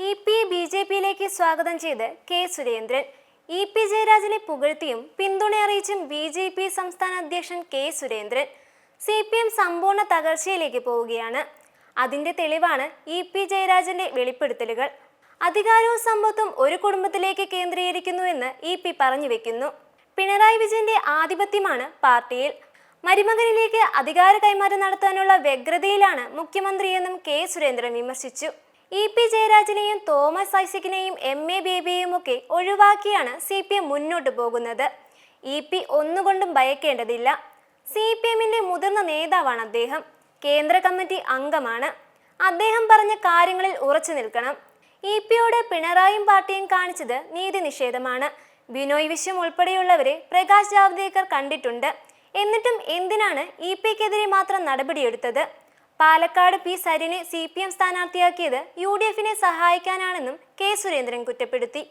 EP. ബി.ജെ.പിയിലേക്ക് സ്വാഗതം ചെയ്ത് K. Surendran. EP. ജയരാജനെ പുകഴ്ത്തിയും പിന്തുണ അറിയിച്ചും ബി.ജെ.പി. സംസ്ഥാന അധ്യക്ഷൻ കെ. സുരേന്ദ്രൻ. CPM സമ്പൂർണ്ണ തകർച്ചയിലേക്ക് പോവുകയാണ്. അതിന്റെ തെളിവാണ് ഇ.പി. ജയരാജന്റെ വെളിപ്പെടുത്തലുകൾ. അധികാരവും സമ്പത്തും ഒരു കുടുംബത്തിലേക്ക് കേന്ദ്രീകരിക്കുന്നുവെന്ന് ഇ.പി. പറഞ്ഞു വെക്കുന്നു. പിണറായി വിജയന്റെ ആധിപത്യമാണ് പാർട്ടിയിൽ. മരുമകനിലേക്ക് അധികാര കൈമാറ്റം നടത്താനുള്ള വ്യഗ്രതയിലാണ് മുഖ്യമന്ത്രിയെന്നും കെ. സുരേന്ദ്രൻ വിമർശിച്ചു. ഇ.പി. ജയരാജനെയും തോമസ് ഐസക്കിനെയും എം.എ. ബേബിയെയും ഒക്കെ ഒഴിവാക്കിയാണ് CPM മുന്നോട്ട് പോകുന്നത്. ഇ.പി. ഒന്നുകൊണ്ടും ഭയക്കേണ്ടതില്ല. CPMന്റെ മുതിർന്ന നേതാവാണ് അദ്ദേഹം. കേന്ദ്ര കമ്മിറ്റി അംഗമാണ്. അദ്ദേഹം പറഞ്ഞ കാര്യങ്ങളിൽ ഉറച്ചു നിൽക്കണം. ഇ.പി.യോട് പിണറായിയും പാർട്ടിയും കാണിച്ചത് നീതി നിഷേധമാണ്. ബിനോയ് വിശ്വം ഉൾപ്പെടെയുള്ളവരെ പ്രകാശ് ജാവ്ദേക്കർ കണ്ടിട്ടുണ്ട്. എന്നിട്ടും എന്തിനാണ് ഇ.പി.ക്കെതിരെ മാത്രം നടപടിയെടുത്തത്? പാലക്കാട് പി. സരിനെ CPM സ്ഥാനാർത്ഥിയാക്കിയത് UDF-നെ സഹായിക്കാനാണെന്നും കെ. സുരേന്ദ്രൻ കുറ്റപ്പെടുത്തി.